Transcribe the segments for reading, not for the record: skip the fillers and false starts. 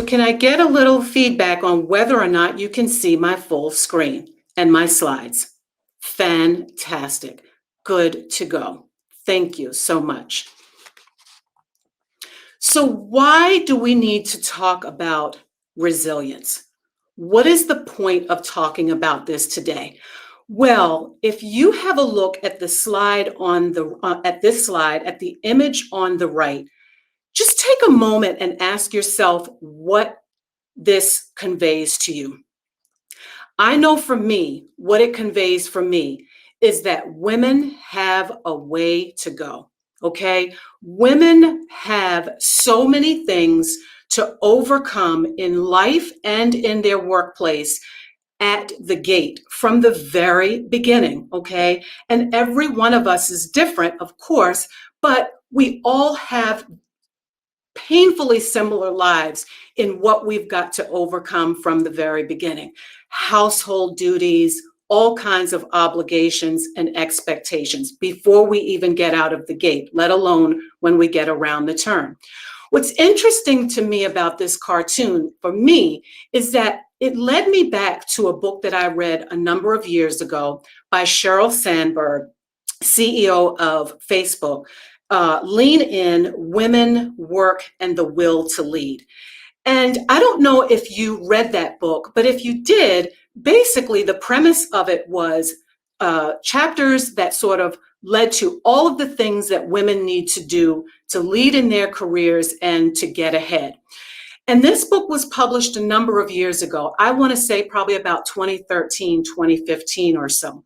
So can I get a little feedback on whether or not you can see my full screen and my slides? Fantastic. Good to go. Thank you so much. So why do we need to talk about resilience? What is the point of talking about this today? Well, if you have a look at the slide on the at the image on the right, just take a moment and ask yourself what this conveys to you. I know for me, what it conveys for me is that women have a way to go. Okay. Women have so many things to overcome in life and in their workplace at the gate from the very beginning. Okay. And every one of us is different, of course, but we all have painfully similar lives in what we've got to overcome from the very beginning. Household duties, all kinds of obligations and expectations before we even get out of the gate, let alone when we get around the turn. What's interesting to me about this cartoon, for me, is that it led me back to a book that I read a number of years ago by Sheryl Sandberg, CEO of Facebook. Lean In, Women, Work, and the Will to Lead. And I don't know if you read that book, but if you did, basically the premise of it was chapters that sort of led to all of the things that women need to do to lead in their careers and to get ahead. And this book was published a number of years ago. I want to say probably about 2013, 2015 or so.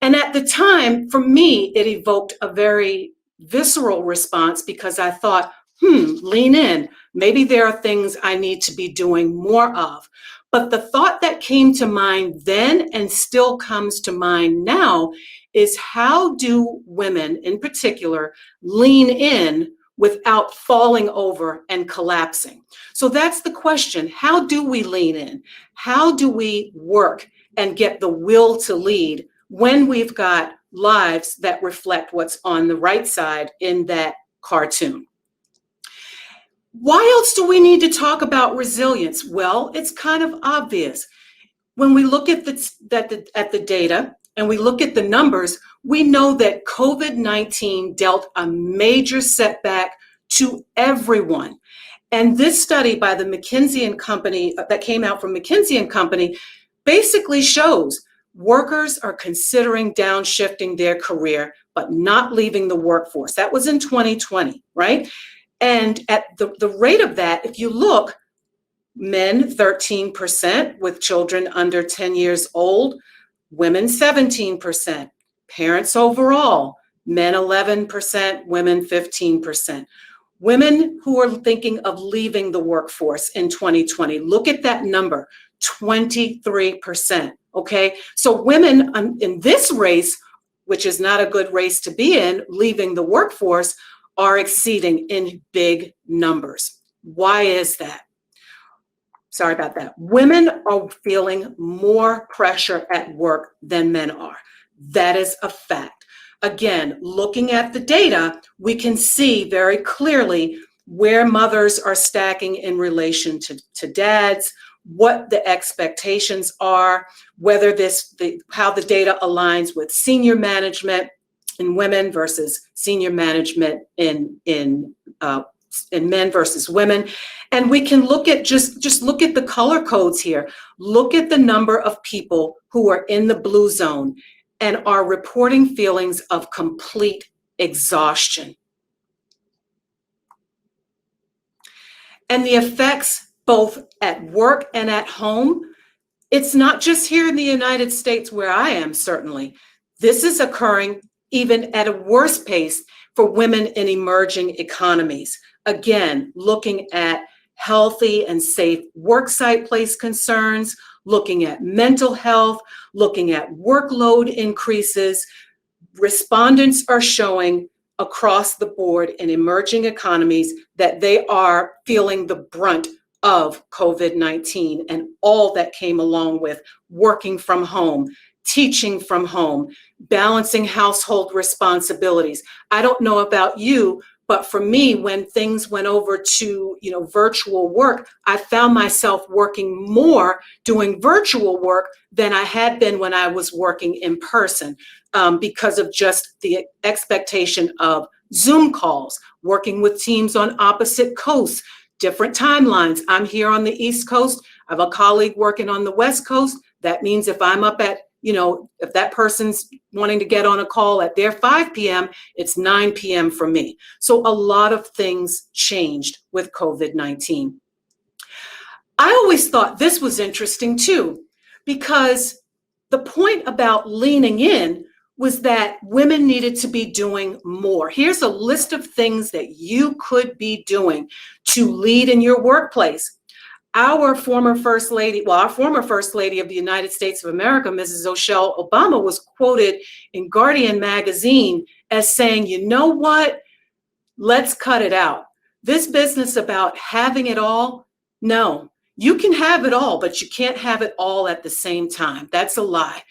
And at the time, for me, it evoked a very visceral response because I thought, lean in. Maybe there are things I need to be doing more of. But the thought that came to mind then and still comes to mind now is, how do women in particular lean in without falling over and collapsing? So that's the question. How do we lean in? How do we work and get the will to lead when we've got lives that reflect what's on the right side in that cartoon? Why else do we need to talk about resilience? Well, it's kind of obvious. When we look at the data and we look at the numbers, we know that COVID-19 dealt a major setback to everyone. And this study by the McKinsey and Company that came out from McKinsey and Company basically shows workers are considering downshifting their career, but not leaving the workforce. That was in 2020, right? And at the rate of that, if you look, men 13% with children under 10 years old, women 17%, parents overall, men 11%, women 15%. Women who are thinking of leaving the workforce in 2020, look at that number, 23%. Okay, so women in this race, which is not a good race to be in, leaving the workforce, are exceeding in big numbers. Why is that? Sorry about that. Women are feeling more pressure at work than men are. That is a fact. Again, looking at the data, we can see very clearly where mothers are stacking in relation to dads, what the expectations are, whether how the data aligns with senior management in women versus senior management in men versus women. And we can look at just look at the color codes here. Look at the number of people who are in the blue zone and are reporting feelings of complete exhaustion. And the effects both at work and at home, it's not just here in the United States where I am, certainly. This is occurring even at a worse pace for women in emerging economies. Again, looking at healthy and safe worksite place concerns, looking at mental health, looking at workload increases. Respondents are showing across the board in emerging economies that they are feeling the brunt of COVID-19 and all that came along with working from home, teaching from home, balancing household responsibilities. I don't know about you, But for me, when things went over to, virtual work, I found myself working more doing virtual work than I had been when I was working in person, because of just the expectation of Zoom calls, working with teams on opposite coasts, different timelines. I'm here on the East Coast. I have a colleague working on the West Coast. That means if I'm up at, if that person's wanting to get on a call at their 5 p.m., it's 9 p.m. for me. So a lot of things changed with COVID-19. I always thought this was interesting too, because the point about leaning in was that women needed to be doing more. Here's a list of things that you could be doing to lead in your workplace. Our former First Lady of the United States of America, Mrs. Michelle Obama, was quoted in Guardian magazine as saying, you know what? Let's cut it out. This business about having it all, no. You can have it all, but you can't have it all at the same time. That's a lie.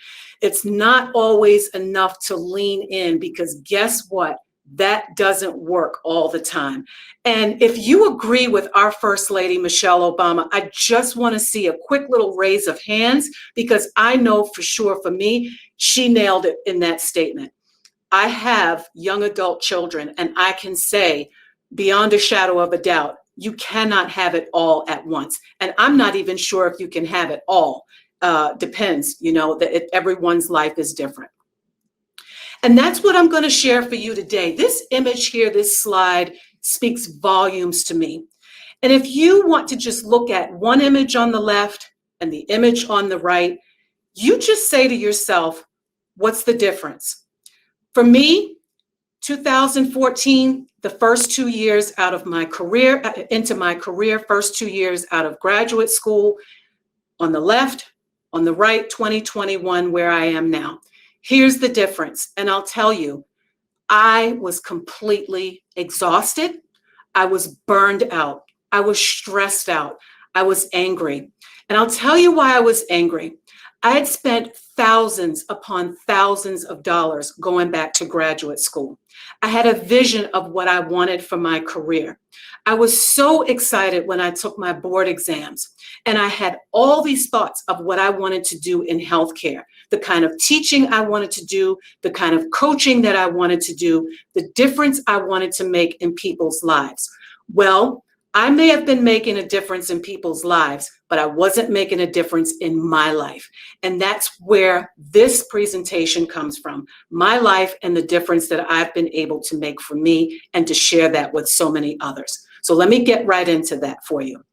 It's not always enough to lean in, because guess what? That doesn't work all the time. And if you agree with our First Lady, Michelle Obama, I just want to see a quick little raise of hands, because I know for sure for me, she nailed it in that statement. I have young adult children, and I can say beyond a shadow of a doubt, you cannot have it all at once. And I'm not even sure if you can have it all. Depends, that everyone's life is different. And that's what I'm going to share for you today. This image here, this slide, speaks volumes to me. And if you want to just look at one image on the left and the image on the right, you just say to yourself, what's the difference? For me, 2014, the first 2 years out of my career, first 2 years out of graduate school, on the left, on the right, 2021, where I am now. Here's the difference. And I'll tell you, I was completely exhausted. I was burned out. I was stressed out. I was angry. And I'll tell you why I was angry. I had spent thousands upon thousands of dollars going back to graduate school. I had a vision of what I wanted for my career. I was so excited when I took my board exams, and I had all these thoughts of what I wanted to do in healthcare, the kind of teaching I wanted to do, the kind of coaching that I wanted to do, the difference I wanted to make in people's lives. Well, I may have been making a difference in people's lives, but I wasn't making a difference in my life. And that's where this presentation comes from, my life and the difference that I've been able to make for me and to share that with so many others. So let me get right into that for you.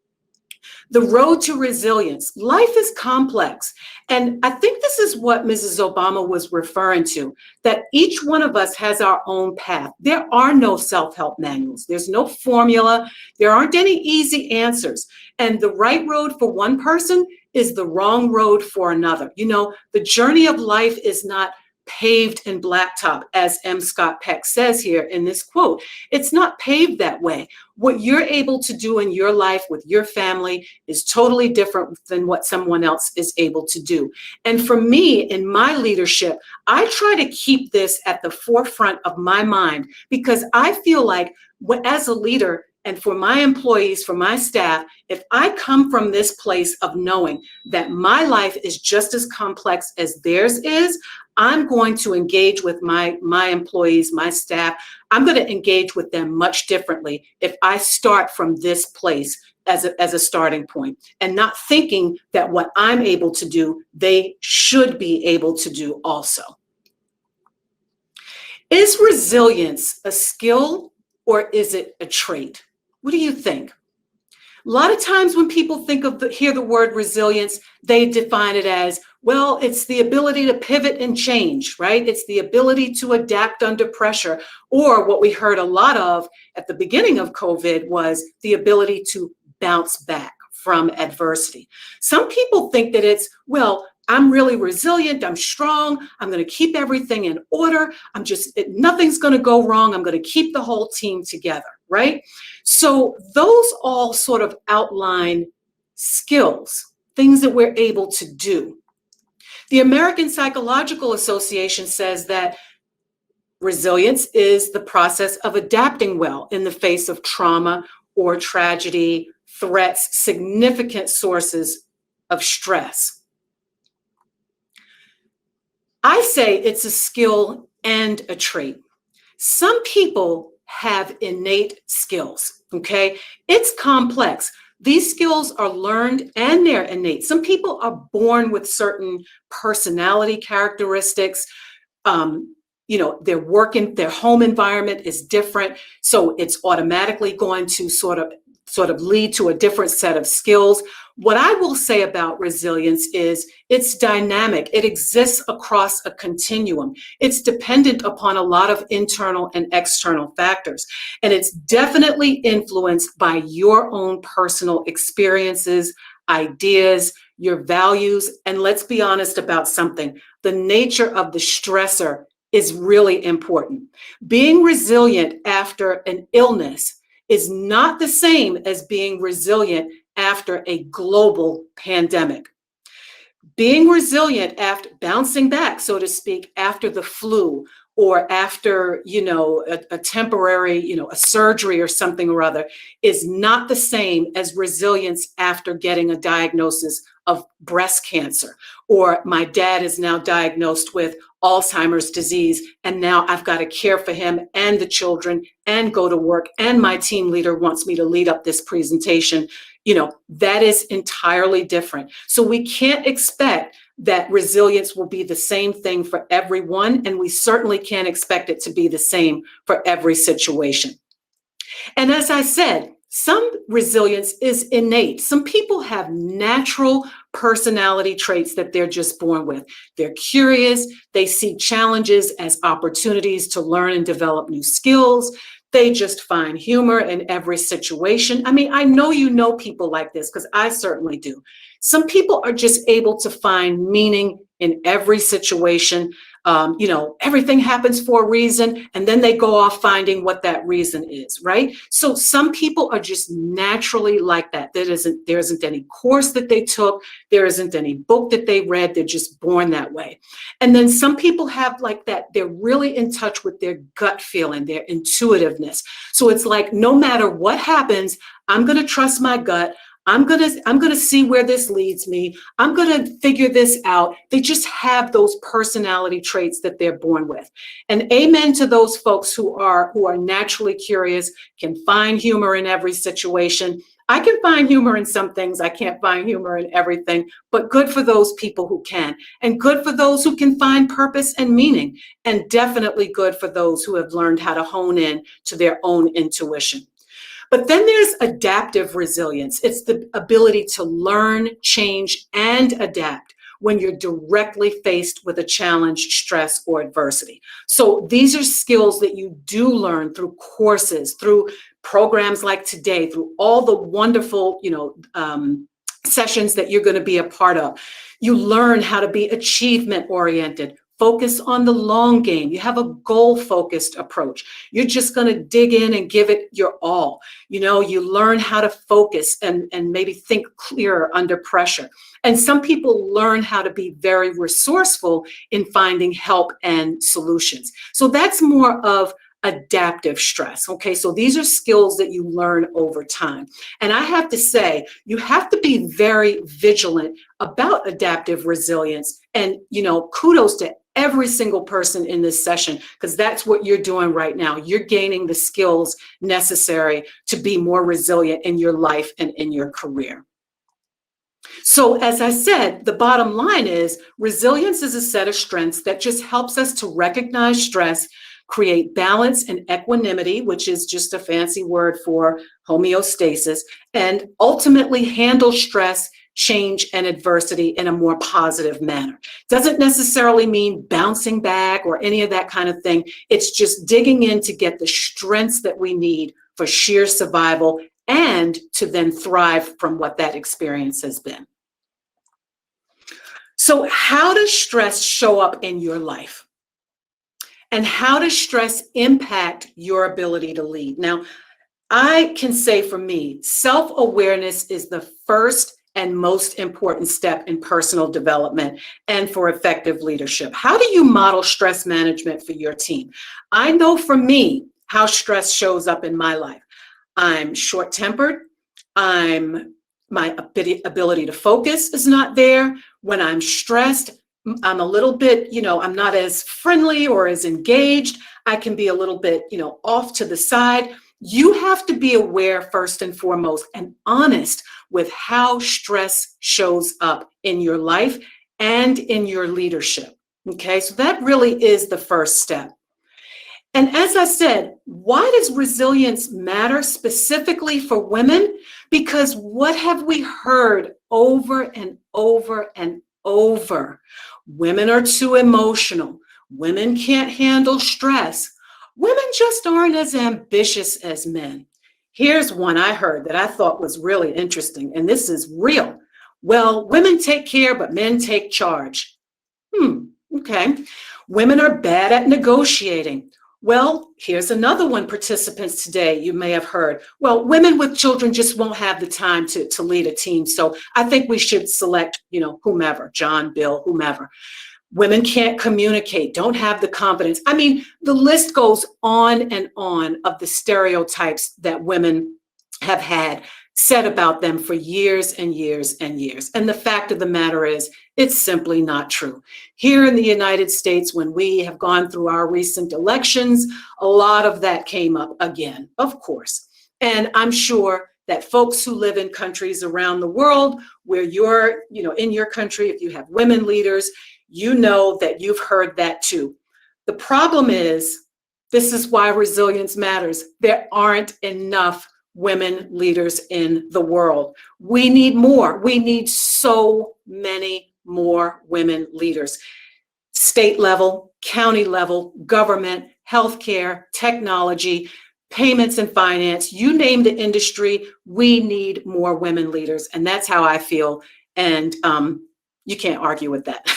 The road to resilience. Life is complex. And I think this is what Mrs. Obama was referring to, that each one of us has our own path. There are no self-help manuals. There's no formula. There aren't any easy answers. And the right road for one person is the wrong road for another. The journey of life is not paved in blacktop, as M. Scott Peck says here in this quote. It's not paved that way. What you're able to do in your life with your family is totally different than what someone else is able to do. And for me, in my leadership, I try to keep this at the forefront of my mind, because I feel like as a leader, and for my employees, for my staff, if I come from this place of knowing that my life is just as complex as theirs is, I'm going to engage with my employees, my staff. I'm going to engage with them much differently if I start from this place as a starting point, and not thinking that what I'm able to do, they should be able to do also. Is resilience a skill, or is it a trait? What do you think? A lot of times when people hear the word resilience, they define it as, well, it's the ability to pivot and change, right? It's the ability to adapt under pressure. Or what we heard a lot of at the beginning of COVID was the ability to bounce back from adversity. Some people think that it's, well, I'm really resilient, I'm strong, I'm going to keep everything in order, nothing's going to go wrong, I'm going to keep the whole team together, right? So those all sort of outline skills, things that we're able to do. The American Psychological Association says that Resilience is the process of adapting well in the face of trauma or tragedy, threats, significant sources of stress. I say it's a skill and a trait. Some people have innate skills, okay? It's complex. These skills are learned and they're innate. Some people are born with certain personality characteristics. Their home environment is different, so it's automatically going to sort of lead to a different set of skills. What I will say about resilience is it's dynamic. It exists across a continuum. It's dependent upon a lot of internal and external factors, and it's definitely influenced by your own personal experiences, ideas, your values, and let's be honest about something. The nature of the stressor is really important. Being resilient after an illness is not the same as being resilient after a global pandemic. Being resilient after bouncing back, so to speak, after the flu or after, a temporary, a surgery or something or other is not the same as resilience after getting a diagnosis of breast cancer, or my dad is now diagnosed with Alzheimer's disease, and now I've got to care for him and the children and go to work, and my team leader wants me to lead up this presentation. That is entirely different. So we can't expect that resilience will be the same thing for everyone, and we certainly can't expect it to be the same for every situation. And as I said, some resilience is innate. Some people have natural personality traits that they're just born with. They're curious. They see challenges as opportunities to learn and develop new skills. They just find humor in every situation. I mean, I know you know people like this because I certainly do. Some people are just able to find meaning in every situation. Everything happens for a reason, and then they go off finding what that reason is, right? So some people are just naturally like that. There isn't any course that they took. There isn't any book that they read. They're just born that way. And then some people have like that. They're really in touch with their gut feeling, their intuitiveness. So it's like, no matter what happens, I'm going to trust my gut. I'm gonna see where this leads me. I'm gonna figure this out. They just have those personality traits that they're born with. And amen to those folks who are naturally curious, can find humor in every situation. I can find humor in some things. I can't find humor in everything, but good for those people who can, and good for those who can find purpose and meaning, and definitely good for those who have learned how to hone in to their own intuition. But then there's adaptive resilience. It's the ability to learn, change, and adapt when you're directly faced with a challenge, stress, or adversity. So these are skills that you do learn through courses, through programs like today, through all the wonderful, sessions that you're going to be a part of. You learn how to be achievement oriented. Focus on the long game. You have a goal-focused approach. You're just going to dig in and give it your all. You learn how to focus and maybe think clearer under pressure. And some people learn how to be very resourceful in finding help and solutions. So that's more of adaptive stress. Okay, so these are skills that you learn over time. And I have to say, you have to be very vigilant about adaptive resilience. And, kudos to every single person in this session, because that's what you're doing right now. You're gaining the skills necessary to be more resilient in your life and in your career. So as I said, the bottom line is resilience is a set of strengths that just helps us to recognize stress, create balance and equanimity, which is just a fancy word for homeostasis, and ultimately handle stress, change, and adversity in a more positive manner. Doesn't necessarily mean bouncing back or any of that kind of thing. It's just digging in to get the strengths that we need for sheer survival and to then thrive from what that experience has been. So how does stress show up in your life? And how does stress impact your ability to lead? Now, I can say for me, self-awareness is the first and most important step in personal development and for effective leadership. How do you model stress management for your team? I know for me how stress shows up in my life. I'm short-tempered. My ability to focus is not there. When I'm stressed, I'm a little bit, I'm not as friendly or as engaged. I can be a little bit, off to the side. You have to be aware first and foremost and honest with how stress shows up in your life and in your leadership. Okay, so that really is the first step. And as I said, why does resilience matter specifically for women? Because what have we heard over and over and over? Women are too emotional. Women can't handle stress. Women just aren't as ambitious as men. Here's one I heard that I thought was really interesting, and this is real. Well, women take care, but men take charge. Okay. Women are bad at negotiating. Well, here's another one, participants today, you may have heard. Well, women with children just won't have the time to lead a team. So I think we should select, whomever, John, Bill, whomever. Women can't communicate, don't have the confidence. I mean, the list goes on and on of the stereotypes that women have had said about them for years and years and years. And the fact of the matter is, it's simply not true. Here in the United States, when we have gone through our recent elections, a lot of that came up again, of course. And I'm sure that folks who live in countries around the world where you're, in your country, if you have women leaders, you know that you've heard that too. The problem is, this is why resilience matters. There aren't enough women leaders in the world. We need more. We need so many more women leaders. State level, county level, government, healthcare, technology, payments and finance, you name the industry, we need more women leaders. And that's how I feel. And you can't argue with that.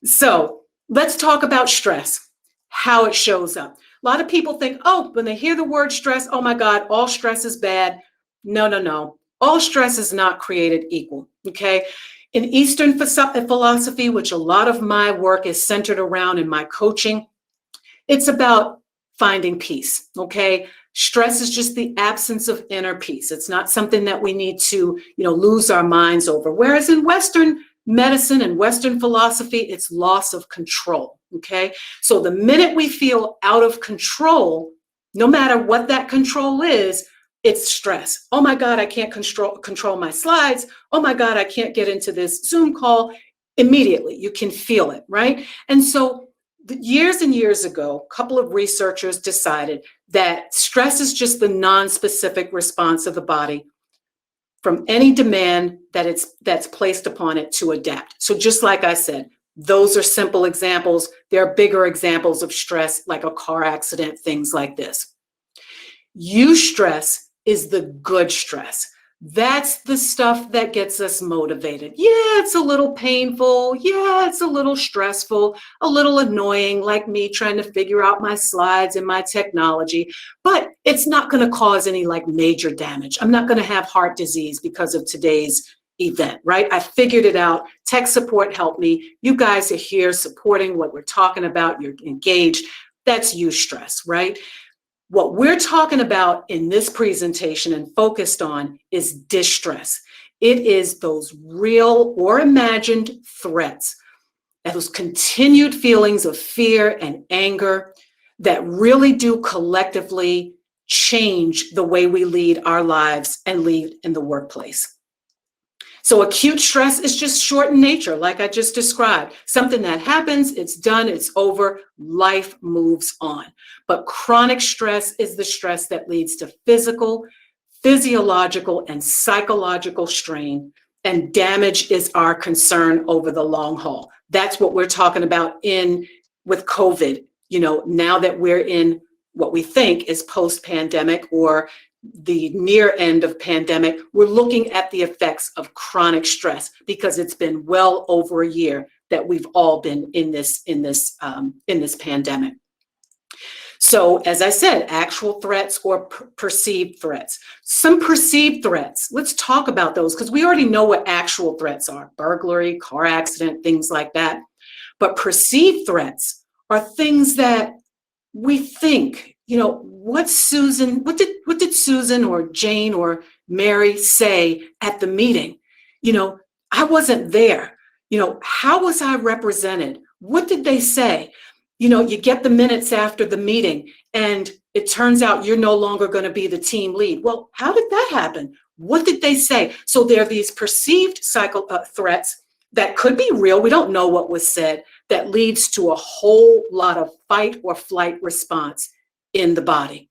So let's talk about stress, how it shows up. A lot of people think, when they hear the word stress, oh my God, all stress is bad. No. All stress is not created equal, okay? In Eastern philosophy, which a lot of my work is centered around in my coaching, it's about finding peace, okay? Stress is just the absence of inner peace. It's not something that we need to, lose our minds over. Whereas in Western medicine and Western philosophy, it's loss of control, okay? So the minute we feel out of control, no matter what that control is, it's stress. Oh my God, I can't control my slides. Oh my God, I can't get into this Zoom call. Immediately, you can feel it, right? And so years and years ago, a couple of researchers decided that stress is just the non-specific response of the body from any demand that's placed upon it to adapt. So just like I said, those are simple examples. There are bigger examples of stress, like a car accident, things like this. Eustress is the good stress. That's the stuff that gets us motivated. Yeah, it's a little painful. Yeah, it's a little stressful, a little annoying, like me trying to figure out my slides and my technology, but it's not going to cause any major damage. I'm not going to have heart disease because of today's event, right? I figured it out. Tech support helped me. You guys are here supporting what we're talking about. You're engaged. That's eustress, right? What we're talking about in this presentation and focused on is distress. It is those real or imagined threats, those continued feelings of fear and anger that really do collectively change the way we lead our lives and lead in the workplace. So acute stress is just short in nature, like I just described. Something that happens, it's done, it's over, life moves on. But chronic stress is the stress that leads to physical, physiological, and psychological strain, and damage is our concern over the long haul. That's what we're talking about with COVID. Now that we're in what we think is post-pandemic or the near end of pandemic, we're looking at the effects of chronic stress because it's been well over a year that we've all been in this pandemic. So as I said, actual threats or perceived threats. Some perceived threats, let's talk about those because we already know what actual threats are: burglary, car accident, things like that. But perceived threats are things that we think, what did Susan or Jane or Mary say at the meeting? I wasn't there. How was I represented? What did they say? You get the minutes after the meeting and it turns out you're no longer going to be the team lead. Well, how did that happen? What did they say? So there are these perceived threats that could be real. We don't know what was said, that leads to a whole lot of fight or flight response in the body.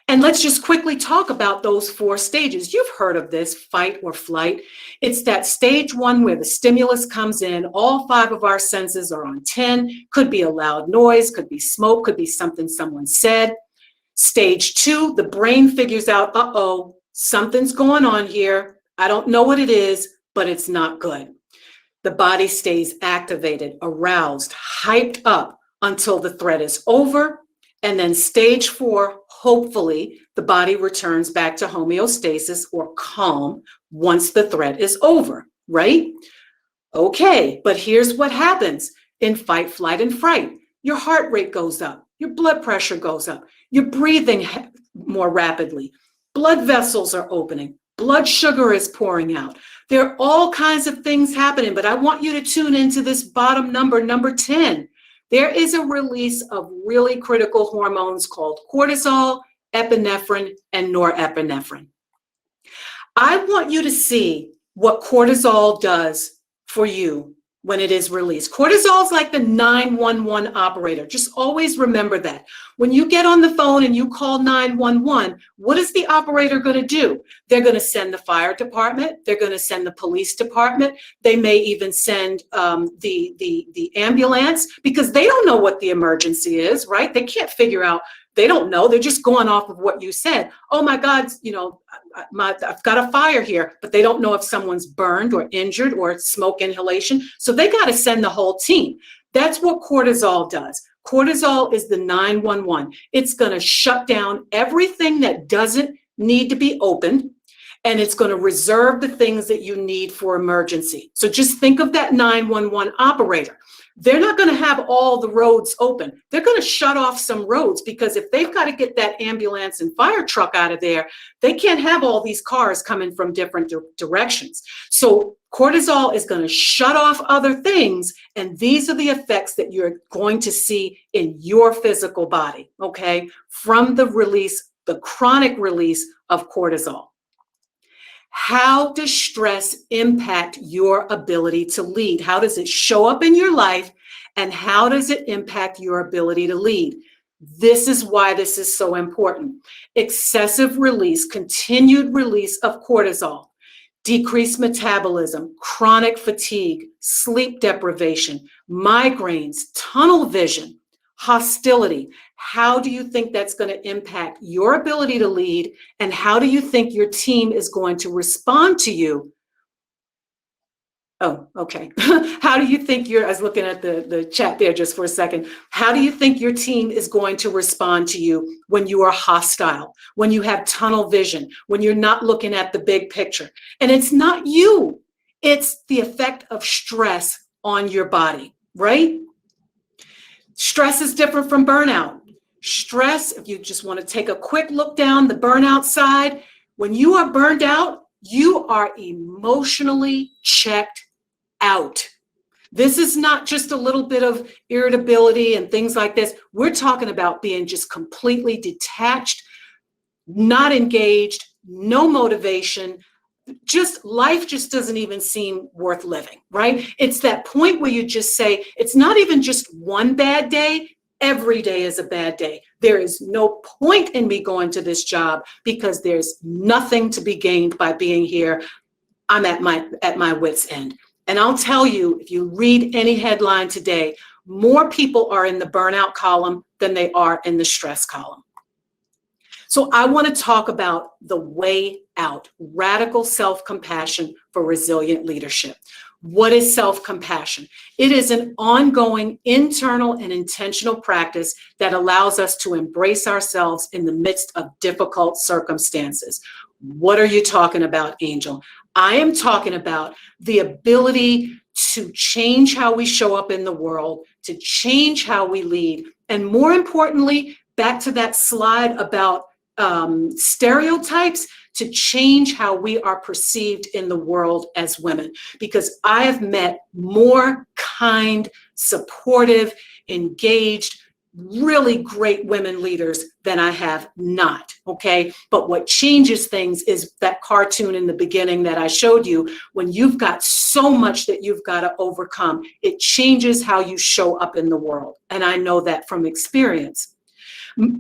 And let's just quickly talk about those 4 stages. You've heard of this, fight or flight. It's that stage 1 where the stimulus comes in, all 5 of our senses are on 10, could be a loud noise, could be smoke, could be something someone said. Stage 2, the brain figures out, uh-oh, something's going on here. I don't know what it is, but it's not good. The body stays activated, aroused, hyped up until the threat is over. And then stage 4, hopefully, the body returns back to homeostasis or calm once the threat is over, right? Okay, but here's what happens in fight, flight, and fright. Your heart rate goes up, your blood pressure goes up, you're breathing more rapidly, blood vessels are opening, blood sugar is pouring out. There are all kinds of things happening, but I want you to tune into this bottom number 10. There is a release of really critical hormones called cortisol, epinephrine, and norepinephrine. I want you to see what cortisol does for you when it is released. Cortisol is like the 911 operator. Just always remember that. When you get on the phone and you call 911, what is the operator going to do? They're going to send the fire department. They're going to send the police department. They may even send the ambulance because they don't know what the emergency is, right? They can't figure out. They don't know. They're just going off of what you said. Oh my God, I've got a fire here, but they don't know if someone's burned or injured or smoke inhalation. So they got to send the whole team. That's what cortisol does. Cortisol is the 911. It's going to shut down everything that doesn't need to be opened, and it's going to reserve the things that you need for emergency. So just think of that 911 operator. They're not going to have all the roads open. They're going to shut off some roads because if they've got to get that ambulance and fire truck out of there, they can't have all these cars coming from different directions. So cortisol is going to shut off other things, and these are the effects that you're going to see in your physical body, okay, from the release, the chronic release of cortisol. How does stress impact your ability to lead? How does it show up in your life, and how does it impact your ability to lead? This is why this is so important. Excessive release, continued release of cortisol, decreased metabolism, chronic fatigue, sleep deprivation, migraines, tunnel vision, hostility. How do you think that's going to impact your ability to lead? And how do you think your team is going to respond to you? Oh, okay. How do you think I was looking at the chat there just for a second. How do you think your team is going to respond to you when you are hostile, when you have tunnel vision, when you're not looking at the big picture? And it's not you. It's the effect of stress on your body, right? Stress is different from burnout. Stress, if you just want to take a quick look down the burnout side, when you are burned out, you are emotionally checked out. This is not just a little bit of irritability and things like this. We're talking about being just completely detached, not engaged, no motivation. Just life just doesn't even seem worth living, right? It's that point where you just say, it's not even just one bad day. Every day is a bad day. There is no point in me going to this job because there's nothing to be gained by being here. I'm at my wit's end. And I'll tell you, if you read any headline today, more people are in the burnout column than they are in the stress column. So I want to talk about the way out, radical self-compassion for resilient leadership. What is self-compassion? It is an ongoing internal and intentional practice that allows us to embrace ourselves in the midst of difficult circumstances. What are you talking about, Angel? I am talking about the ability to change how we show up in the world, to change how we lead, and more importantly, back to that slide about stereotypes, to change how we are perceived in the world as women. Because I have met more kind, supportive, engaged, really great women leaders than I have not, okay? But what changes things is that cartoon in the beginning that I showed you. When you've got so much that you've got to overcome, it changes how you show up in the world. And I know that from experience.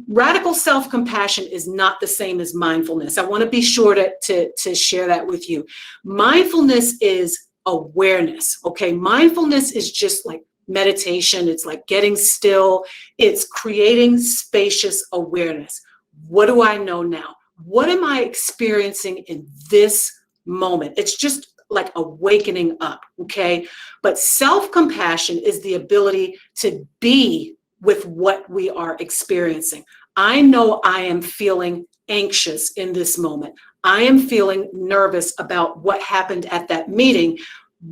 Radical self-compassion is not the same as mindfulness. I want to be sure to share that with you. Mindfulness is awareness, okay? Mindfulness is just like meditation. It's like getting still. It's creating spacious awareness. What do I know now? What am I experiencing in this moment? It's just like awakening up, okay? But self-compassion is the ability to be with what we are experiencing. I know I am feeling anxious in this moment. I am feeling nervous about what happened at that meeting.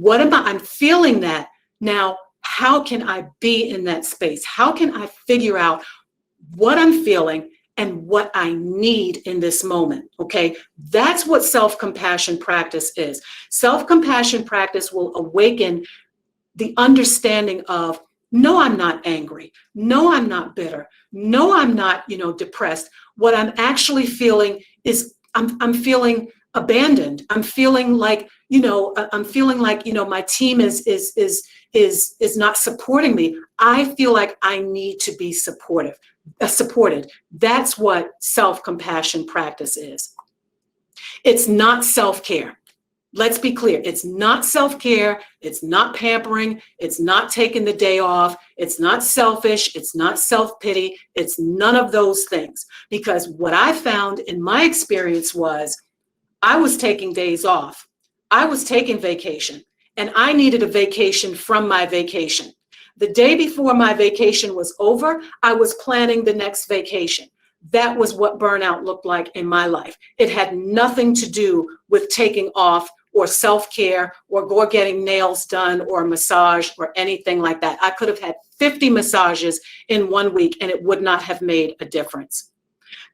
I'm feeling that. Now, how can I be in that space? How can I figure out what I'm feeling and what I need in this moment, okay? That's what self-compassion practice is. Self-compassion practice will awaken the understanding of, no, I'm not angry. No, I'm not bitter. No, I'm not, depressed. What I'm actually feeling is I'm feeling abandoned. I'm feeling like, my team is not supporting me. I feel like I need to be supported. That's what self-compassion practice is. It's not self-care. Let's be clear. It's not self-care. It's not pampering. It's not taking the day off. It's not selfish. It's not self-pity. It's none of those things. Because what I found in my experience was I was taking days off. I was taking vacation, and I needed a vacation from my vacation. The day before my vacation was over, I was planning the next vacation. That was what burnout looked like in my life. It had nothing to do with taking off or self-care or getting nails done or a massage or anything like that. I could have had 50 massages in 1 week and it would not have made a difference.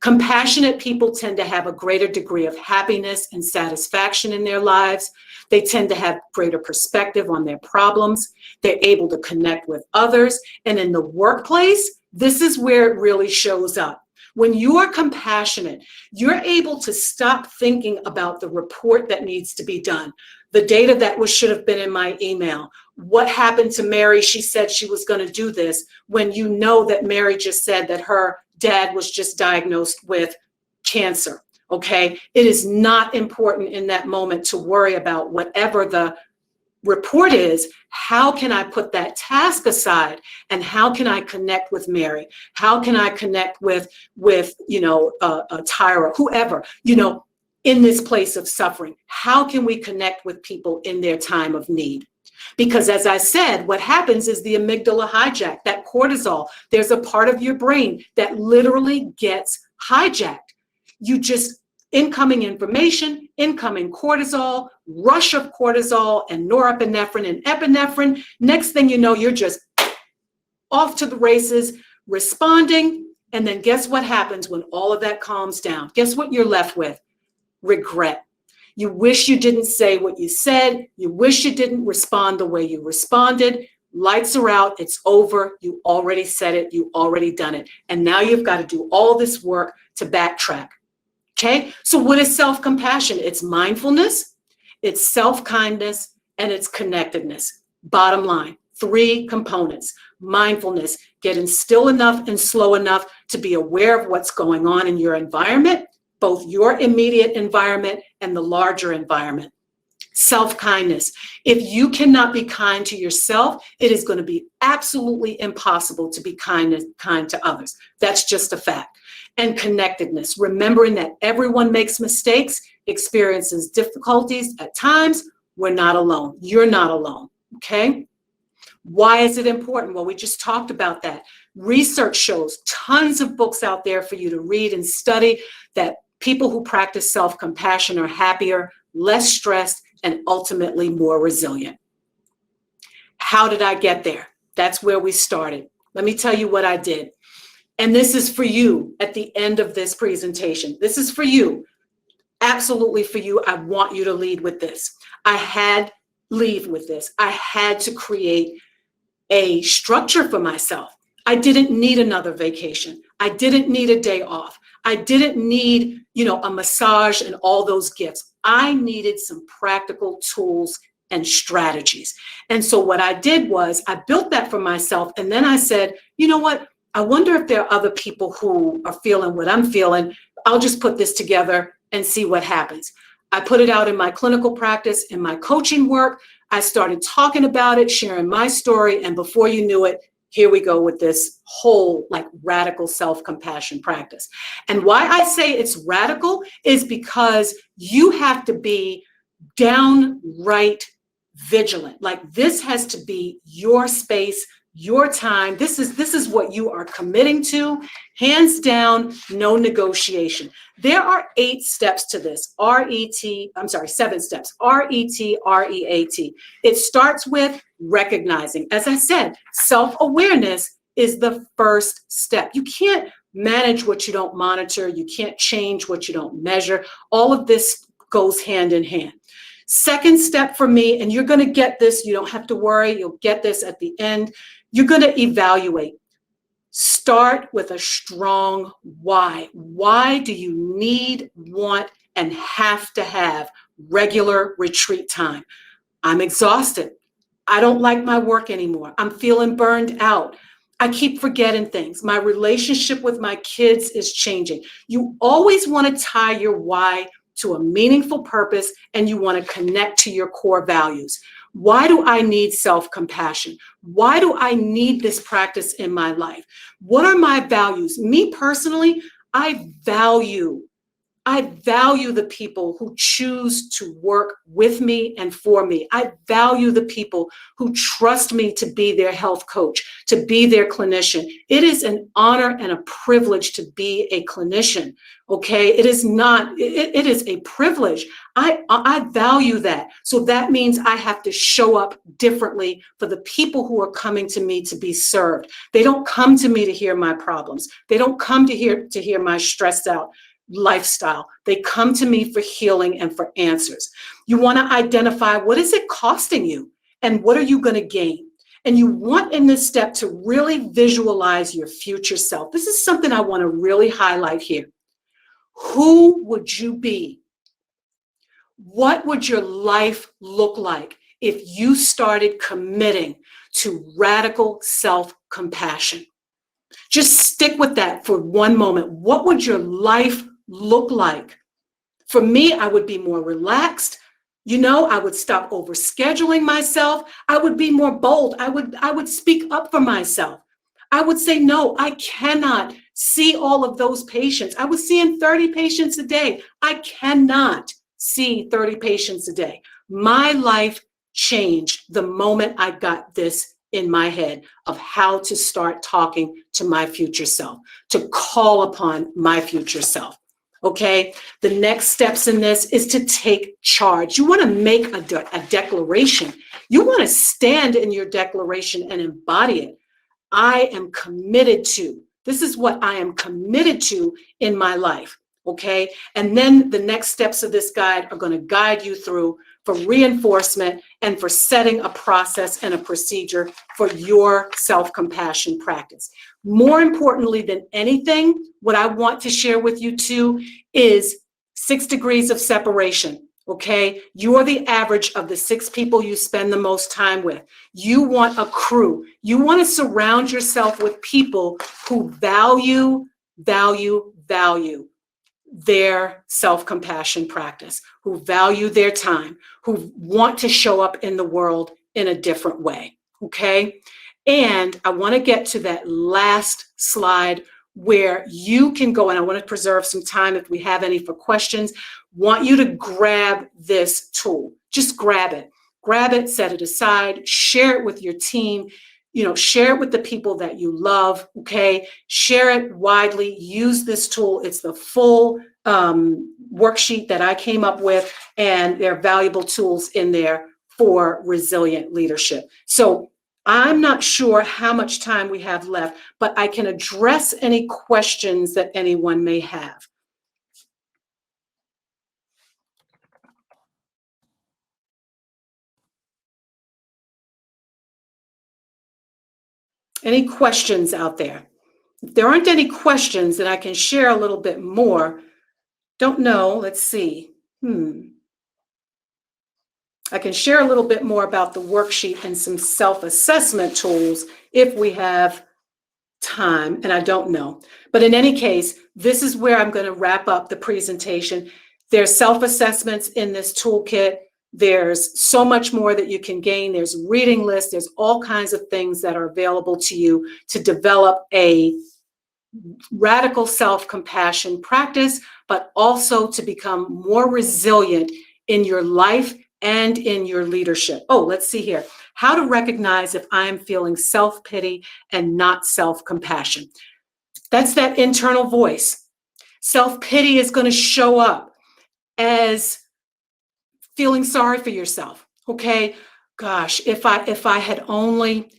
Compassionate people tend to have a greater degree of happiness and satisfaction in their lives. They tend to have greater perspective on their problems. They're able to connect with others. And in the workplace, this is where it really shows up. When you are compassionate, you're able to stop thinking about the report that needs to be done, the data that should have been in my email. What happened to Mary? She said she was going to do this, when you know that Mary just said that her dad was just diagnosed with cancer, okay? It is not important in that moment to worry about whatever the report is. How can I put that task aside, and how can I connect with Mary? How can I connect with Tyra, whoever, in this place of suffering? How can we connect with people in their time of need? Because as I said, what happens is the amygdala hijack, that cortisol, there's a part of your brain that literally gets hijacked. You just, incoming information, incoming cortisol, rush of cortisol and norepinephrine and epinephrine. Next thing you know, you're just off to the races, responding. And then guess what happens when all of that calms down? Guess what you're left with? Regret. You wish you didn't say what you said. You wish you didn't respond the way you responded. Lights are out. It's over. You already said it. You already done it. And now you've got to do all this work to backtrack. Okay, so what is self-compassion? It's mindfulness, it's self-kindness, and it's connectedness. Bottom line, 3 components. Mindfulness, getting still enough and slow enough to be aware of what's going on in your environment, both your immediate environment and the larger environment. Self-kindness. If you cannot be kind to yourself, it is going to be absolutely impossible to be kind to others. That's just a fact. And connectedness, remembering that everyone makes mistakes, experiences difficulties at times, we're not alone. You're not alone, okay? Why is it important? Well, we just talked about that. Research shows tons of books out there for you to read and study that people who practice self-compassion are happier, less stressed, and ultimately more resilient. How did I get there? That's where we started. Let me tell you what I did. And this is for you at the end of this presentation. This is for you. Absolutely for you. I want you to lead with this. I had to create a structure for myself. I didn't need another vacation. I didn't need a day off. I didn't need, a massage and all those gifts. I needed some practical tools and strategies. And so what I did was I built that for myself. And then I said, you know what? I wonder if there are other people who are feeling what I'm feeling. I'll just put this together and see what happens. I put it out in my clinical practice, in my coaching work. I started talking about it, sharing my story. And before you knew it, here we go with this whole radical self-compassion practice. And why I say it's radical is because you have to be downright vigilant. This has to be your space, your time. This is what you are committing to, hands down, no negotiation. There are 8 steps to this. 7 steps. RET. It starts with recognizing. As I said, self-awareness is the first step. You can't manage what you don't monitor. You can't change what you don't measure. All of this goes hand in hand. Second step for me, and you're going to get this, you don't have to worry, you'll get this at the end. You're going to evaluate. Start with a strong why. Why do you need, want, and have to have regular retreat time? I'm exhausted. I don't like my work anymore. I'm feeling burned out. I keep forgetting things. My relationship with my kids is changing. You always want to tie your why to a meaningful purpose, and you want to connect to your core values. Why do I need self-compassion? Why do I need this practice in my life? What are my values? Me personally, I value the people who choose to work with me and for me. I value the people who trust me to be their health coach, to be their clinician. It is an honor and a privilege to be a clinician, okay? It is a privilege. I value that. So that means I have to show up differently for the people who are coming to me to be served. They don't come to me to hear my problems. They don't come to hear my stressed out lifestyle. They come to me for healing and for answers. You want to identify what is it costing you and what are you going to gain? And you want in this step to really visualize your future self. This is something I want to really highlight here. Who would you be? What would your life look like if you started committing to radical self-compassion? Just stick with that for one moment. What would your life look like? For me, I would be more relaxed. I would stop overscheduling myself. I would be more bold. I would speak up for myself. I would say, no, I cannot see all of those patients. I was seeing 30 patients a day. I cannot see 30 patients a day. My life changed the moment I got this in my head of how to start talking to my future self, to call upon my future self. Okay, the next steps in this is to take charge. You want to make a declaration. You want to stand in your declaration and embody it. I am committed to. This is what I am committed to in my life. Okay, and then the next steps of this guide are going to guide you through for reinforcement and for setting a process and a procedure for your self-compassion practice. More importantly than anything, what I want to share with you too is 6 degrees of separation, okay? You are the average of the 6 people you spend the most time with. You want a crew. You want to surround yourself with people who value their self-compassion practice, who value their time, who want to show up in the world in a different way, okay? And I want to get to that last slide where you can go, and I want to preserve some time if we have any for questions. Want you to grab this tool. Just grab it, set it aside, share it with your team, share it with the people that you love, okay? Share it widely, use this tool. It's the full worksheet that I came up with, and there are valuable tools in there for resilient leadership. So I'm not sure how much time we have left, but I can address any questions that anyone may have. Any questions out there? If there aren't any questions, then I can share a little bit more. Don't know. Let's see. I can share a little bit more about the worksheet and some self-assessment tools if we have time, and I don't know. But in any case, this is where I'm going to wrap up the presentation. There's self-assessments in this toolkit. There's so much more that you can gain. There's reading lists. There's all kinds of things that are available to you to develop a radical self-compassion practice, but also to become more resilient in your life and in your leadership. Oh, let's see here. How to recognize if I'm feeling self-pity and not self-compassion. That's that internal voice. Self-pity is going to show up as feeling sorry for yourself. Okay, gosh, if I had only,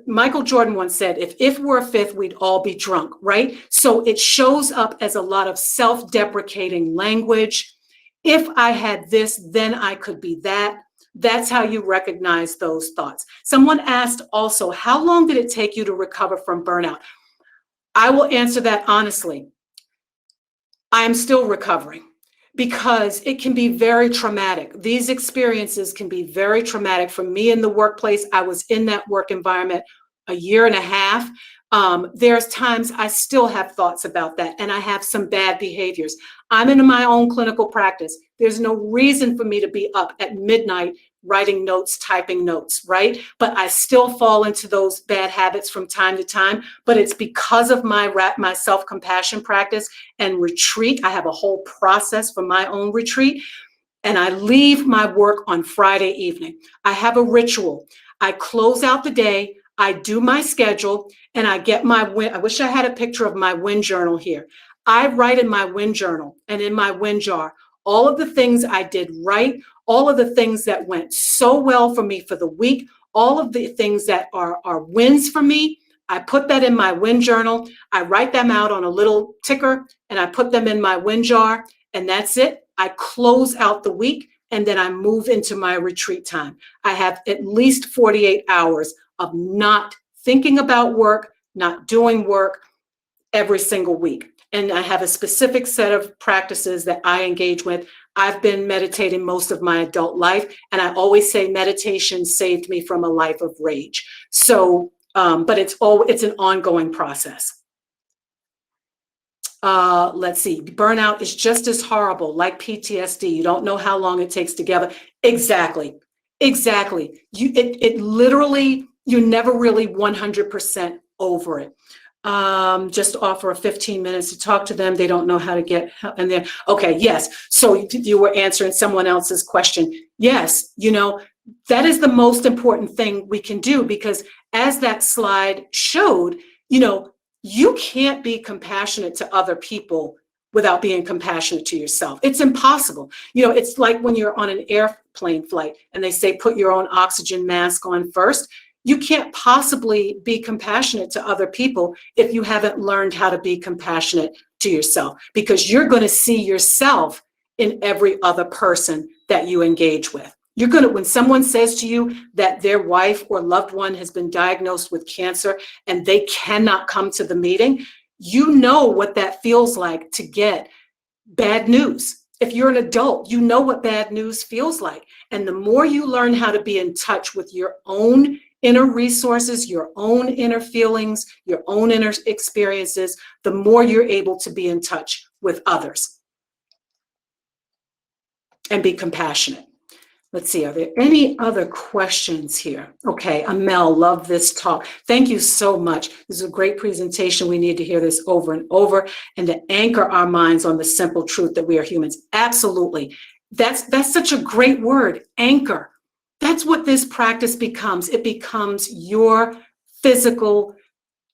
Michael Jordan once said, if we're a fifth, we'd all be drunk, right? So it shows up as a lot of self-deprecating language. If I had this, then I could be that. That's how you recognize those thoughts. Someone asked also, how long did it take you to recover from burnout? I will answer that honestly. I am still recovering because it can be very traumatic. These experiences can be very traumatic. For me in the workplace, I was in that work environment a year and a half. There's times I still have thoughts about that, and I have some bad behaviors. I'm in my own clinical practice. There's no reason for me to be up at midnight writing notes, typing notes, right? But I still fall into those bad habits from time to time, but it's because of my self-compassion practice and retreat. I have a whole process for my own retreat, and I leave my work on Friday evening. I have a ritual. I close out the day, I do my schedule, and I get my win. I wish I had a picture of my win journal here. I write in my win journal and in my win jar all of the things I did right, all of the things that went so well for me for the week, all of the things that are wins for me. I put that in my win journal. I write them out on a little ticker and I put them in my win jar, and that's it. I close out the week and then I move into my retreat time. I have at least 48 hours of not thinking about work, not doing work every single week. And I have a specific set of practices that I engage with. I've been meditating most of my adult life, and I always say meditation saved me from a life of rage. So, but it's an ongoing process. Let's see. Burnout is just as horrible, like PTSD. You don't know how long it takes to get. Exactly. It literally, you're never really 100% over it. Just offer a 15 minutes to talk to them. They don't know how to get help. And then, okay, yes. So you were answering someone else's question. Yes, that is the most important thing we can do, because as that slide showed, you can't be compassionate to other people without being compassionate to yourself. It's impossible. It's like when you're on an airplane flight and they say, put your own oxygen mask on first. You can't possibly be compassionate to other people if you haven't learned how to be compassionate to yourself, because you're going to see yourself in every other person that you engage with. When someone says to you that their wife or loved one has been diagnosed with cancer and they cannot come to the meeting, you know what that feels like to get bad news. If you're an adult, you know what bad news feels like. And the more you learn how to be in touch with your own inner resources, your own inner feelings, your own inner experiences, the more you're able to be in touch with others and be compassionate. Let's see, are there any other questions here? Okay, Amel, love this talk. Thank you so much. This is a great presentation. We need to hear this over and over and to anchor our minds on the simple truth that we are humans. Absolutely. That's such a great word, anchor. That's what this practice becomes. It becomes your physical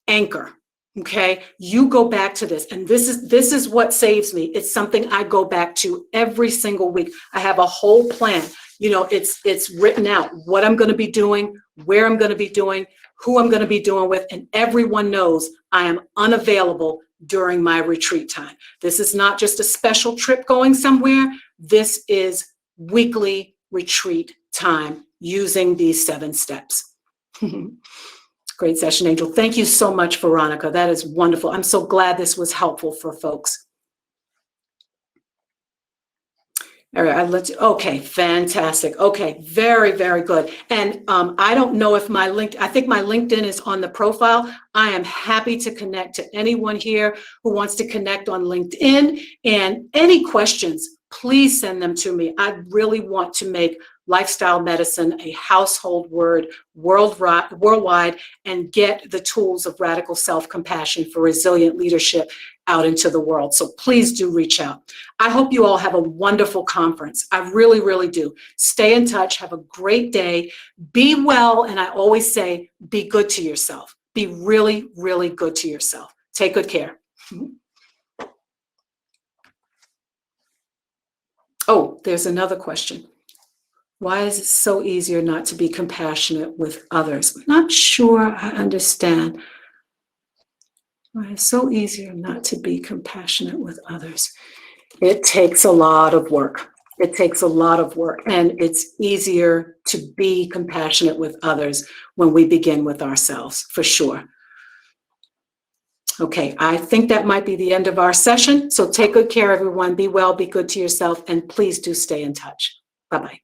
anchor. Okay, you go back to this, and this is what saves me. It's something I go back to every single week. I have a whole plan. It's written out what I'm going to be doing, where I'm going to be doing, who I'm going to be doing with, and everyone knows I am unavailable during my retreat time. This is not just a special trip going somewhere. This is weekly retreat time using these 7 steps. Great session, Angel. Thank you so much, Veronica. That is wonderful. I'm so glad this was helpful for folks. All right, okay, fantastic. Okay, very, very good. And I don't know if I think my LinkedIn is on the profile. I am happy to connect to anyone here who wants to connect on LinkedIn. And any questions, please send them to me. I really want to make lifestyle medicine a household word worldwide and get the tools of radical self-compassion for resilient leadership out into the world. So please do reach out. I hope you all have a wonderful conference. I really, really do. Stay in touch. Have a great day. Be well. And I always say, be good to yourself. Be really, really good to yourself. Take good care. Oh, there's another question. Why is it so easier not to be compassionate with others? I'm not sure I understand. Why it's so easier not to be compassionate with others? It takes a lot of work. It takes a lot of work, and it's easier to be compassionate with others when we begin with ourselves, for sure. Okay, I think that might be the end of our session. So take good care, everyone. Be well, be good to yourself, and please do stay in touch. Bye-bye.